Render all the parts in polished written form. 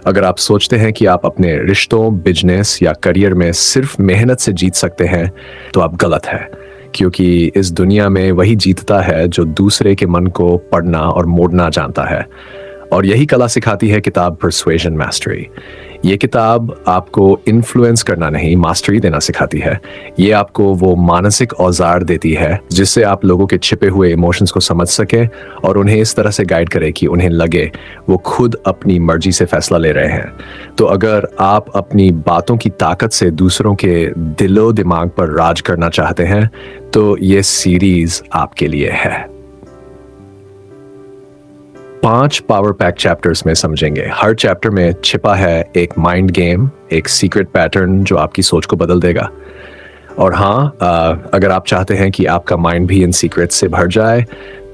अगर आप सोचते हैं कि आप अपने रिश्तों, बिजनेस या करियर में सिर्फ मेहनत से जीत सकते हैं, तो आप गलत है, क्योंकि इस दुनिया में वही जीतता है जो दूसरे के मन को पढ़ना और मोड़ना जानता है। और यही कला सिखाती है किताब परसुएजन मैस्टरी। ये किताब आपको इन्फ्लुएंस करना नहीं, मास्टरी देना सिखाती है। ये आपको वो मानसिक औजार देती है जिससे आप लोगों के छिपे हुए इमोशंस को समझ सके और उन्हें इस तरह से गाइड करे कि उन्हें लगे वो खुद अपनी मर्जी से फैसला ले रहे हैं। तो अगर आप अपनी बातों की ताकत से दूसरों के दिलो दिमाग पर राज करना चाहते हैं, तो ये सीरीज आपके लिए है। 5 पावर पैक चैप्टर्स में समझेंगे। हर चैप्टर में छिपा है एक माइंड गेम, एक सीक्रेट पैटर्न जो आपकी सोच को बदल देगा। और हाँ, अगर आप चाहते हैं कि आपका माइंड भी इन सीक्रेट से भर जाए,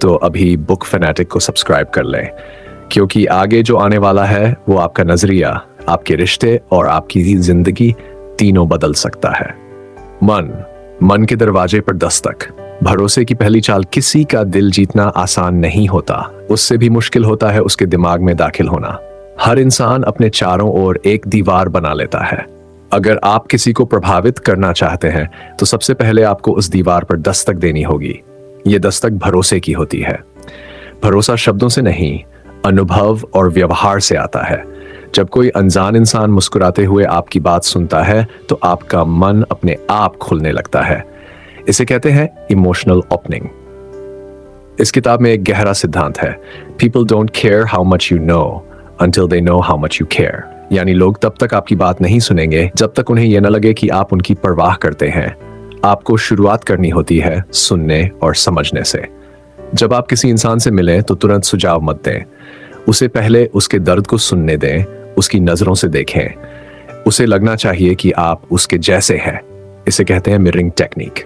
तो अभी बुक फैनेटिक को सब्सक्राइब कर लें, क्योंकि आगे जो आने वाला है वो आपका नजरिया, आपके रिश्ते और आपकी जिंदगी तीनों बदल सकता है। मन के दरवाजे पर दस्तक। भरोसे की पहली चाल। किसी का दिल जीतना आसान नहीं होता, उससे भी मुश्किल होता है उसके दिमाग में दाखिल होना। हर इंसान अपने चारों ओर एक दीवार बना लेता है। अगर आप किसी को प्रभावित करना चाहते हैं, तो सबसे पहले आपको उस दीवार पर दस्तक देनी होगी। ये दस्तक भरोसे की होती है। भरोसा शब्दों से नहीं, अनुभव और व्यवहार से आता है। जब कोई अनजान इंसान मुस्कुराते हुए आपकी बात सुनता है, तो आपका मन अपने आप खुलने लगता है। इसे कहते हैं इमोशनल ओपनिंग। इस किताब में एक गहरा सिद्धांत है, people don't care how much you know until they know how much you care. यानी लोग तब तक आपकी बात नहीं सुनेंगे जब तक उन्हें यह न लगे कि आप उनकी परवाह करते हैं। आपको शुरुआत करनी होती है सुनने और समझने से। जब आप किसी इंसान से मिलें, तो तुरंत सुझाव मत दें। उसे पहले उसके दर्द को सुनने दें, उसकी नजरों से देखें। उसे लगना चाहिए कि आप उसके जैसे हैं। इसे कहते हैं मिररिंग टेक्निक।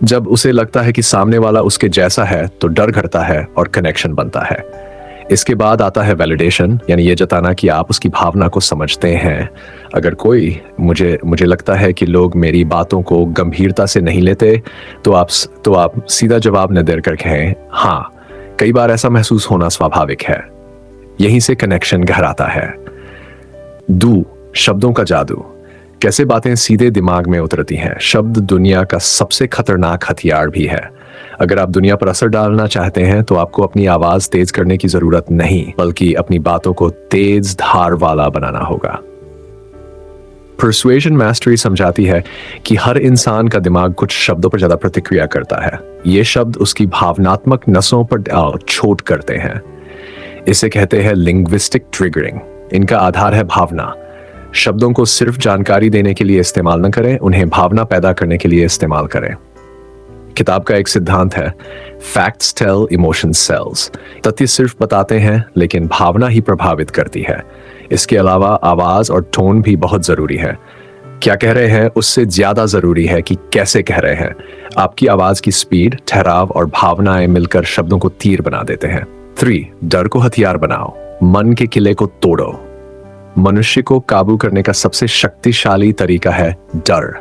जब उसे लगता है कि सामने वाला उसके जैसा है, तो डर घटता है और कनेक्शन बनता है। इसके बाद आता है वैलिडेशन, यानी ये जताना कि आप उसकी भावना को समझते हैं। अगर कोई मुझे लगता है कि लोग मेरी बातों को गंभीरता से नहीं लेते, तो आप सीधा जवाब न देकर कहें, हाँ, कई बार ऐसा महसूस होना स्वाभाविक है। यहीं से कनेक्शन गहराता है। शब्दों का जादू। कैसे बातें सीधे दिमाग में उतरती हैं। शब्द दुनिया का सबसे खतरनाक हथियार भी है। अगर आप दुनिया पर असर डालना चाहते हैं, तो आपको अपनी आवाज तेज करने की जरूरत नहीं, बल्कि अपनी बातों को तेज धार वाला बनाना होगा। परसुएजन मैस्टरी समझाती है कि हर इंसान का दिमाग कुछ शब्दों पर ज्यादा प्रतिक्रिया करता है। ये शब्द उसकी भावनात्मक नसों पर चोट करते हैं। इसे कहते हैं लिंग्विस्टिक ट्रिगरिंग। इनका आधार है भावना। शब्दों को सिर्फ जानकारी देने के लिए इस्तेमाल न करें, उन्हें भावना पैदा करने के लिए इस्तेमाल करें। किताब का एक सिद्धांत है, फैक्ट्स टेल, इमोशंस सेल्स। तथ्य सिर्फ बताते हैं, लेकिन भावना ही प्रभावित करती है। इसके अलावा आवाज और टोन भी बहुत जरूरी है। क्या कह रहे हैं उससे ज्यादा जरूरी है कि कैसे कह रहे हैं। आपकी आवाज की स्पीड, ठहराव और भावनाएं मिलकर शब्दों को तीर बना देते हैं। 3. डर को हथियार बनाओ। मन के किले को तोड़ो। मनुष्य को काबू करने का सबसे शक्तिशाली तरीका है डर।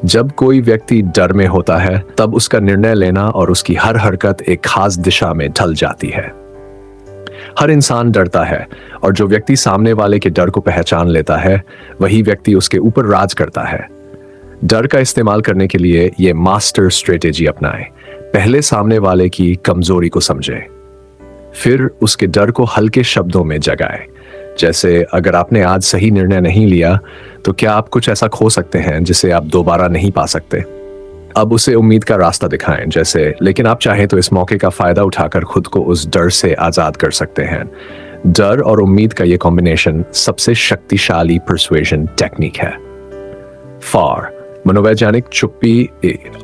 जब कोई व्यक्ति डर में होता है, तब उसका निर्णय लेना और उसकी हर हरकत एक खास दिशा में ढल जाती है। हर इंसान डरता है, और जो व्यक्ति सामने वाले के डर को पहचान लेता है, वही व्यक्ति उसके ऊपर राज करता है। डर का इस्तेमाल करने के लिए ये मास्टर स्ट्रेटेजी अपनाएं। पहले सामने वाले की कमजोरी को समझें, फिर उसके डर को हल्के शब्दों में जगाएं। जैसे, अगर आपने आज सही निर्णय नहीं लिया, तो क्या आप कुछ ऐसा खो सकते हैं जिसे आप दोबारा नहीं पा सकते। अब उसे उम्मीद का रास्ता दिखाएं। जैसे, लेकिन आप चाहें तो इस मौके का फायदा उठाकर खुद को उस डर से आजाद कर सकते हैं। डर और उम्मीद का यह कॉम्बिनेशन सबसे शक्तिशाली परसुएजन टेक्निक है। मनोवैज्ञानिक चुप्पी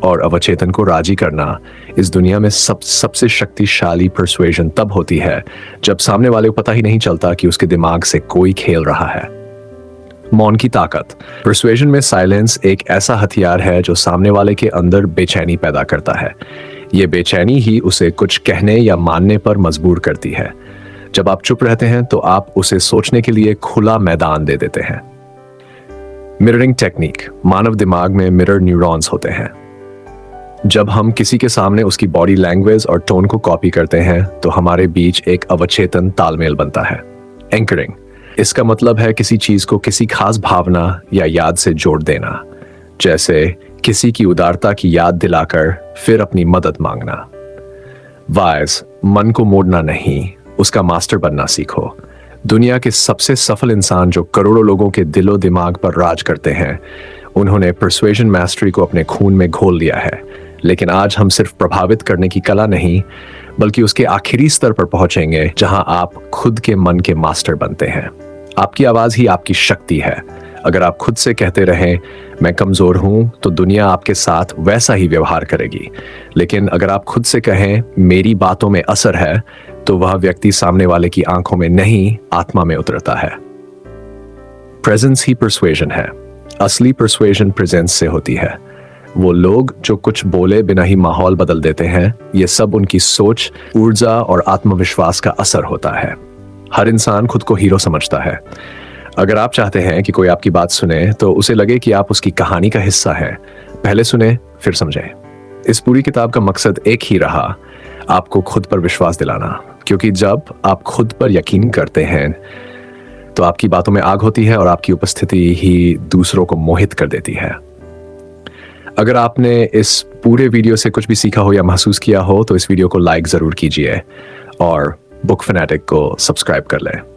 और अवचेतन को राजी करना। इस दुनिया में सबसे शक्तिशाली परसुएजन तब होती है जब सामने वाले को पता ही नहीं चलता कि उसके दिमाग से कोई खेल रहा है। मौन की ताकत। परसुएजन में साइलेंस एक ऐसा हथियार है जो सामने वाले के अंदर बेचैनी पैदा करता है। ये बेचैनी ही उसे कुछ कहने या मानने पर मजबूर करती है। जब आप चुप रहते हैं, तो आप उसे सोचने के लिए खुला मैदान दे देते हैं। Mirroring technique. मानव दिमाग में मिरर न्यूरॉन्स होते हैं। जब हम किसी के सामने उसकी बॉडी लैंग्वेज और टोन को कॉपी करते हैं, तो हमारे बीच एक अवचेतन तालमेल बनता है। एंकरिंग। इसका मतलब है किसी चीज को किसी खास भावना या याद से जोड़ देना, जैसे किसी की उदारता की याद दिलाकर फिर अपनी मदद मांगना। वाइज, मन को मोड़ना नहीं, उसका मास्टर बनना सीखो। दुनिया के सबसे सफल इंसान जो करोड़ों लोगों के दिलो दिमाग पर राज करते हैं, उन्होंने परसुएशन मास्टरी को अपने खून में घोल लिया है। लेकिन आज हम सिर्फ प्रभावित करने की कला नहीं, बल्कि उसके आखिरी स्तर पर पहुंचेंगे जहां आप खुद के मन के मास्टर बनते हैं। आपकी आवाज ही आपकी शक्ति है। अगर आप खुद से कहते रहें मैं कमजोर हूं, तो दुनिया आपके साथ वैसा ही व्यवहार करेगी। लेकिन अगर आप खुद से कहें मेरी बातों में असर है, तो वह व्यक्ति सामने वाले की आंखों में नहीं, आत्मा में उतरता है। प्रेजेंस ही परसुएशन है। असली परसुएशन प्रेजेंस से होती है। वो लोग जो कुछ बोले बिना ही माहौल बदल देते हैं, ये सब उनकी सोच, ऊर्जा और आत्मविश्वास का असर होता है। हर इंसान खुद को हीरो समझता है। अगर आप चाहते हैं कि कोई आपकी बात सुने, तो उसे लगे कि आप उसकी कहानी का हिस्सा है। पहले सुने, फिर समझें। इस पूरी किताब का मकसद एक ही रहा, आपको खुद पर विश्वास दिलाना। क्योंकि जब आप खुद पर यकीन करते हैं, तो आपकी बातों में आग होती है और आपकी उपस्थिति ही दूसरों को मोहित कर देती है। अगर आपने इस पूरे वीडियो से कुछ भी सीखा हो या महसूस किया हो, तो इस वीडियो को लाइक जरूर कीजिए और बुक फैनेटिक को सब्सक्राइब कर लें।